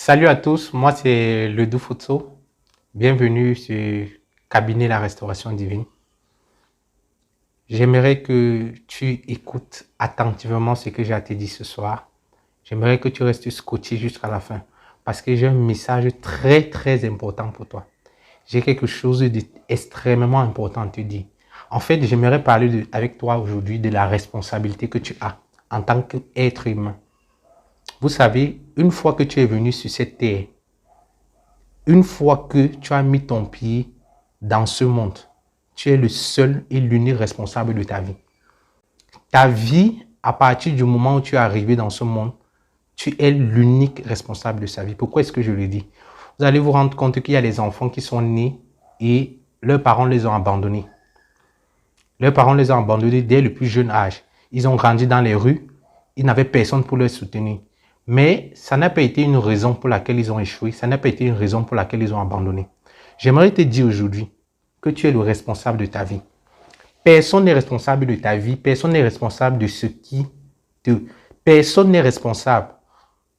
Salut à tous, moi c'est le Futso. Bienvenue sur Cabinet La Restauration Divine. J'aimerais que tu écoutes attentivement ce que j'ai à te dire ce soir. J'aimerais que tu restes scotché jusqu'à la fin parce que j'ai un message très important pour toi. J'ai quelque chose d'extrêmement important à te dire. En fait, j'aimerais parler avec toi aujourd'hui de la responsabilité que tu as en tant qu'être humain. Vous savez, une fois que tu es venu sur cette terre, une fois que tu as mis ton pied dans ce monde, tu es le seul et l'unique responsable de ta vie. Ta vie, à partir du moment où tu es arrivé dans ce monde, tu es l'unique responsable de sa vie. Pourquoi est-ce que je le dis? Vous allez vous rendre compte qu'il y a des enfants qui sont nés et leurs parents les ont abandonnés. Leurs parents les ont abandonnés dès le plus jeune âge. Ils ont grandi dans les rues, ils n'avaient personne pour les soutenir. Mais ça n'a pas été une raison pour laquelle ils ont échoué, ça n'a pas été une raison pour laquelle ils ont abandonné. J'aimerais te dire aujourd'hui que tu es le responsable de ta vie. Personne n'est responsable de ta vie, personne n'est responsable de ce qui te... Personne n'est responsable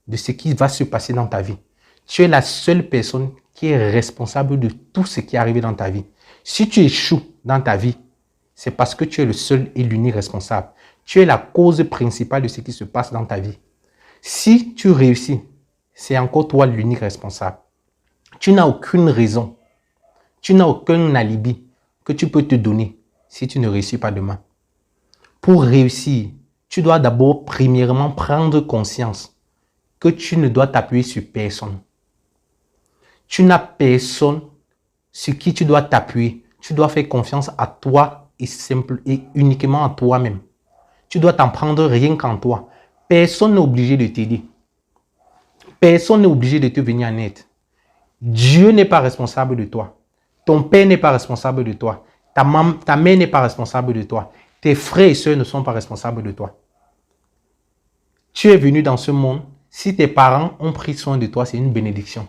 de ce qui va se passer dans ta vie. Tu es la seule personne qui est responsable de tout ce qui est arrivé dans ta vie. Si tu échoues dans ta vie, c'est parce que tu es le seul et l'unique responsable. Tu es la cause principale de ce qui se passe dans ta vie. Si tu réussis, c'est encore toi l'unique responsable. Tu n'as aucune raison, tu n'as aucun alibi que tu peux te donner si tu ne réussis pas demain. Pour réussir, tu dois d'abord premièrement prendre conscience que tu ne dois t'appuyer sur personne. Tu n'as personne sur qui tu dois t'appuyer. Tu dois faire confiance à toi et uniquement à toi-même. Tu dois t'en prendre rien qu'en toi. Personne n'est obligé de t'aider. Personne n'est obligé de te venir en aide. Dieu n'est pas responsable de toi. Ton père n'est pas responsable de toi. Ta mère n'est pas responsable de toi. Tes frères et sœurs ne sont pas responsables de toi. Tu es venu dans ce monde. Si tes parents ont pris soin de toi, c'est une bénédiction.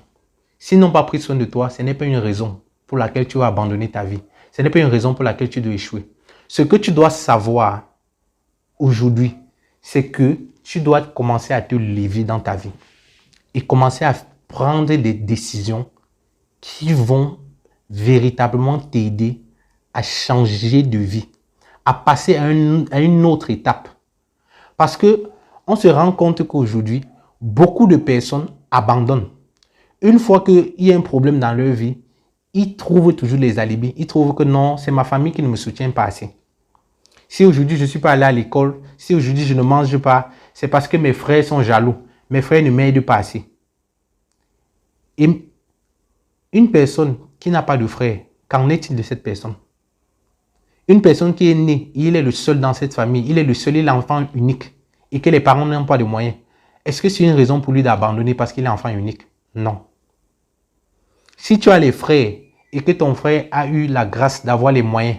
S'ils n'ont pas pris soin de toi, ce n'est pas une raison pour laquelle tu vas abandonner ta vie. Ce n'est pas une raison pour laquelle tu dois échouer. Ce que tu dois savoir aujourd'hui, c'est que tu dois commencer à te lever dans ta vie et commencer à prendre des décisions qui vont véritablement t'aider à changer de vie, à passer à une autre étape. Parce que on se rend compte qu'aujourd'hui, beaucoup de personnes abandonnent. Une fois qu'il y a un problème dans leur vie, ils trouvent toujours les alibis. Ils trouvent que non, c'est ma famille qui ne me soutient pas assez. Si aujourd'hui je ne suis pas allé à l'école, si aujourd'hui je ne mange pas, c'est parce que mes frères sont jaloux. Mes frères ne m'aident pas assez. Et une personne qui n'a pas de frère, qu'en est-il de cette personne? Une personne qui est née, il est le seul dans cette famille, il est le seul, il est l'enfant unique et que les parents n'ont pas de moyens. Est-ce que c'est une raison pour lui d'abandonner parce qu'il est enfant unique? Non. Si tu as les frères et que ton frère a eu la grâce d'avoir les moyens,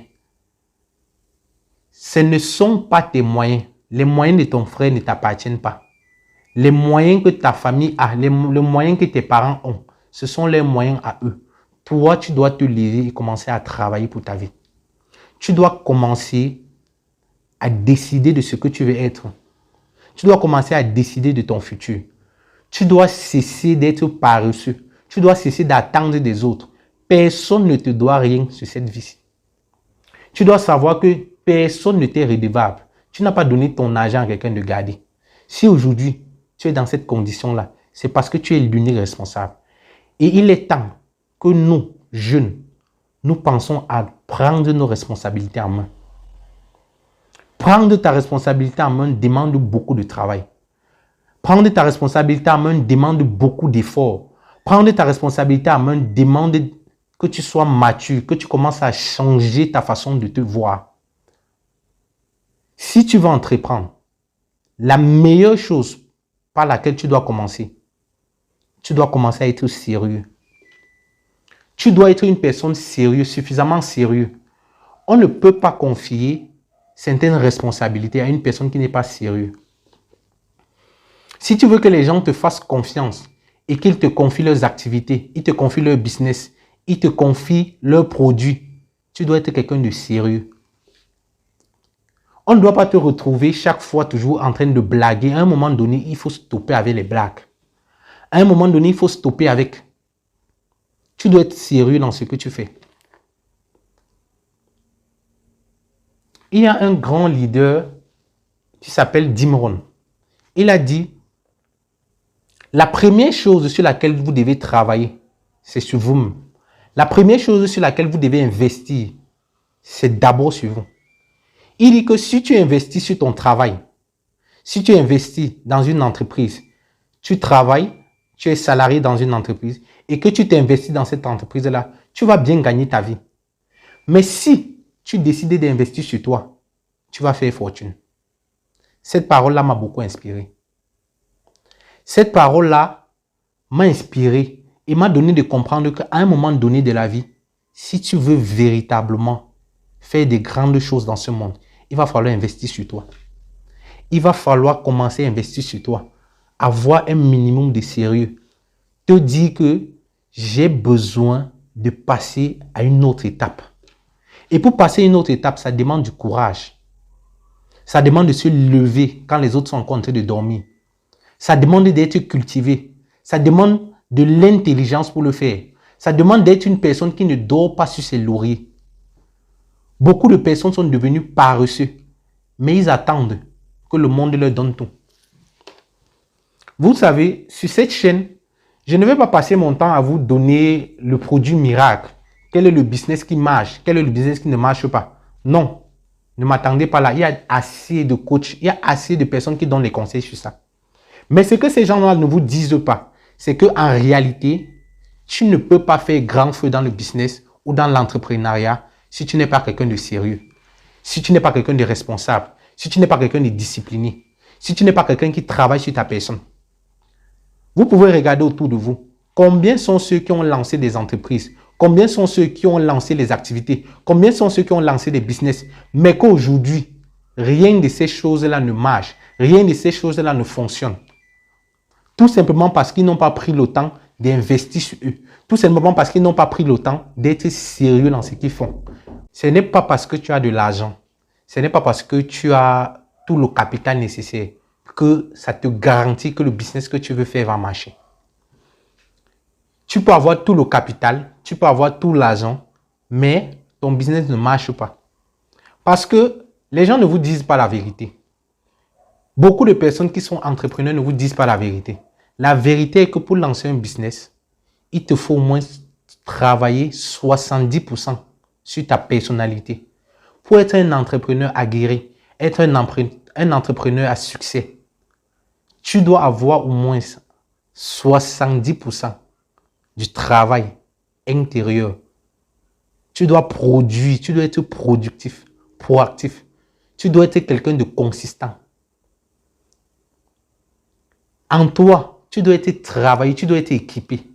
ce ne sont pas tes moyens. Les moyens de ton frère ne t'appartiennent pas. Les moyens que ta famille a, les moyens que tes parents ont, ce sont les moyens à eux. Toi, tu dois te lever et commencer à travailler pour ta vie. Tu dois commencer à décider de ce que tu veux être. Tu dois commencer à décider de ton futur. Tu dois cesser d'être paresseux. Tu dois cesser d'attendre des autres. Personne ne te doit rien sur cette vie. Tu dois savoir que personne ne t'est redevable. Tu n'as pas donné ton argent à quelqu'un de garder. Si aujourd'hui, tu es dans cette condition-là, c'est parce que tu es l'unique responsable. Et il est temps que nous, jeunes, nous pensons à prendre nos responsabilités en main. Prendre ta responsabilité en main demande beaucoup de travail. Prendre ta responsabilité en main demande beaucoup d'efforts. Prendre ta responsabilité en main demande que tu sois mature, que tu commences à changer ta façon de te voir. Si tu veux entreprendre, la meilleure chose par laquelle tu dois commencer à être sérieux. Tu dois être une personne sérieuse, suffisamment sérieuse. On ne peut pas confier certaines responsabilités à une personne qui n'est pas sérieuse. Si tu veux que les gens te fassent confiance et qu'ils te confient leurs activités, ils te confient leur business, ils te confient leurs produits, tu dois être quelqu'un de sérieux. On ne doit pas te retrouver chaque fois toujours en train de blaguer. À un moment donné, il faut stopper avec les blagues. À un moment donné, il faut stopper avec. Tu dois être sérieux dans ce que tu fais. Il y a un grand leader qui s'appelle Jim Rohn. Il a dit, la première chose sur laquelle vous devez travailler, c'est sur vous-même. La première chose sur laquelle vous devez investir, c'est d'abord sur vous. Il dit que si tu investis sur ton travail, si tu investis dans une entreprise, tu travailles, tu es salarié dans une entreprise et que tu t'investis dans cette entreprise-là, tu vas bien gagner ta vie. Mais si tu décides d'investir sur toi, tu vas faire fortune. Cette parole-là m'a beaucoup inspiré. Cette parole-là m'a inspiré et m'a donné de comprendre qu'à un moment donné de la vie, si tu veux véritablement faire des grandes choses dans ce monde, il va falloir investir sur toi. Il va falloir commencer à investir sur toi. Avoir un minimum de sérieux. Te dire que j'ai besoin de passer à une autre étape. Et pour passer à une autre étape, ça demande du courage. Ça demande de se lever quand les autres sont en train de dormir. Ça demande d'être cultivé. Ça demande de l'intelligence pour le faire. Ça demande d'être une personne qui ne dort pas sur ses lauriers. Beaucoup de personnes sont devenues paresseux, mais ils attendent que le monde leur donne tout. Vous savez, sur cette chaîne, je ne vais pas passer mon temps à vous donner le produit miracle. Quel est le business qui marche? Quel est le business qui ne marche pas? Non, ne m'attendez pas là. Il y a assez de coachs, il y a assez de personnes qui donnent les conseils sur ça. Mais ce que ces gens-là ne vous disent pas, c'est qu'en réalité, tu ne peux pas faire grand feu dans le business ou dans l'entrepreneuriat si tu n'es pas quelqu'un de sérieux, si tu n'es pas quelqu'un de responsable, si tu n'es pas quelqu'un de discipliné, si tu n'es pas quelqu'un qui travaille sur ta personne. Vous pouvez regarder autour de vous. Combien sont ceux qui ont lancé des entreprises? Combien sont ceux qui ont lancé les activités? Combien sont ceux qui ont lancé des business? Mais qu'aujourd'hui, rien de ces choses-là ne marche. Rien de ces choses-là ne fonctionne. Tout simplement parce qu'ils n'ont pas pris le temps d'investir sur eux. Tout simplement parce qu'ils n'ont pas pris le temps d'être sérieux dans ce qu'ils font. Ce n'est pas parce que tu as de l'argent. Ce n'est pas parce que tu as tout le capital nécessaire que ça te garantit que le business que tu veux faire va marcher. Tu peux avoir tout le capital, tu peux avoir tout l'argent, mais ton business ne marche pas. Parce que les gens ne vous disent pas la vérité. Beaucoup de personnes qui sont entrepreneurs ne vous disent pas la vérité. La vérité est que pour lancer un business, il te faut au moins travailler 70% sur ta personnalité. Pour être un entrepreneur aguerri, être un entrepreneur à succès, tu dois avoir au moins 70% du travail intérieur. Tu dois produire, tu dois être productif, proactif. Tu dois être quelqu'un de consistant. En toi, tu dois être travaillé, tu dois être équipé.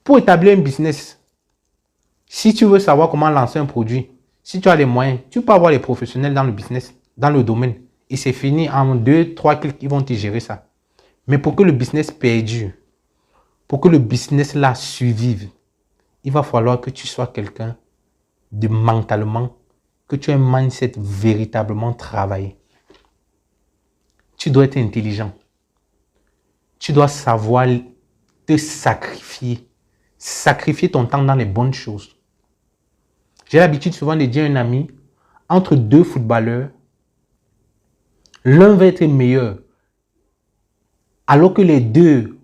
Pour établir un business, si tu veux savoir comment lancer un produit, si tu as les moyens, tu peux avoir les professionnels dans le business, dans le domaine. Et c'est fini, en 2-3 clics, ils vont te gérer ça. Mais pour que le business perdure, pour que le business là survive, il va falloir que tu sois quelqu'un de mentalement, que tu aies un mindset véritablement travaillé. Tu dois être intelligent. Tu dois savoir te sacrifier. Sacrifier ton temps dans les bonnes choses. J'ai l'habitude souvent de dire à un ami, entre deux footballeurs, l'un va être meilleur, alors que les deux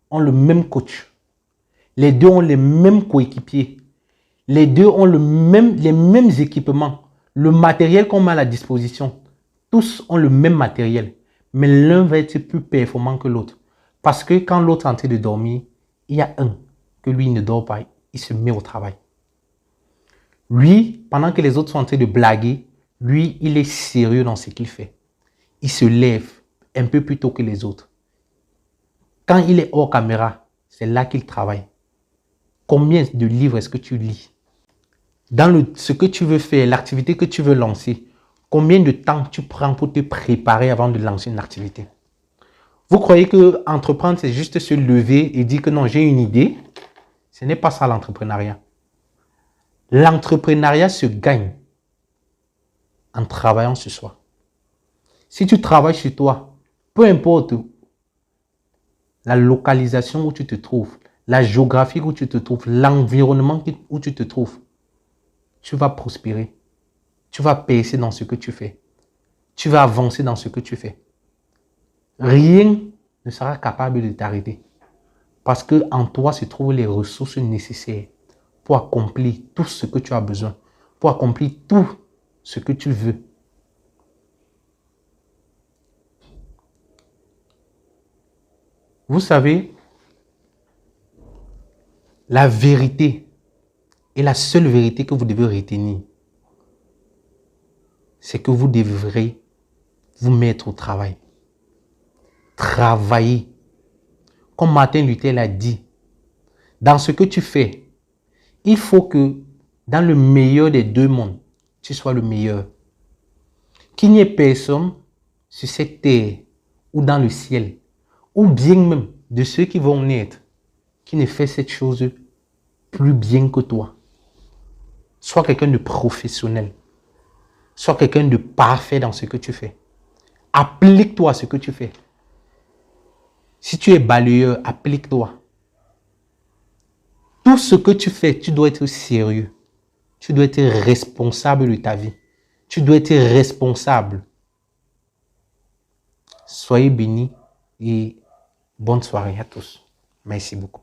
ont le même coach. Les deux ont les mêmes coéquipiers. Les deux ont les mêmes équipements. Le matériel qu'on met à la disposition, tous ont le même matériel. Mais l'un va être plus performant que l'autre. Parce que quand l'autre est en train de dormir, il y a un que lui ne dort pas, il se met au travail. Lui, pendant que les autres sont en train de blaguer, lui, il est sérieux dans ce qu'il fait. Il se lève un peu plus tôt que les autres. Quand il est hors caméra, c'est là qu'il travaille. Combien de livres est-ce que tu lis? Dans ce que tu veux faire, l'activité que tu veux lancer, combien de temps tu prends pour te préparer avant de lancer une activité? Vous croyez que entreprendre, c'est juste se lever et dire que non, j'ai une idée? Ce n'est pas ça l'entrepreneuriat. L'entrepreneuriat se gagne en travaillant sur soi. Si tu travailles sur toi, peu importe la localisation où tu te trouves, la géographie où tu te trouves, l'environnement où tu te trouves, tu vas prospérer. Tu vas percer dans ce que tu fais. Tu vas avancer dans ce que tu fais. Rien ne sera capable de t'arrêter. Parce qu'en toi se trouvent les ressources nécessaires pour accomplir tout ce que tu as besoin, pour accomplir tout ce que tu veux. Vous savez, la vérité et la seule vérité que vous devez retenir, c'est que vous devrez vous mettre au travail. Travailler. Comme Martin Luther l'a dit, dans ce que tu fais, il faut que dans le meilleur des deux mondes, tu sois le meilleur. Qu'il n'y ait personne sur cette terre ou dans le ciel, ou bien même de ceux qui vont naître, qui ne fait cette chose plus bien que toi. Sois quelqu'un de professionnel. Sois quelqu'un de parfait dans ce que tu fais. Applique-toi à ce que tu fais. Si tu es balayeur, applique-toi. Tout ce que tu fais, tu dois être sérieux. Tu dois être responsable de ta vie. Tu dois être responsable. Soyez bénis et bonne soirée à tous. Merci beaucoup.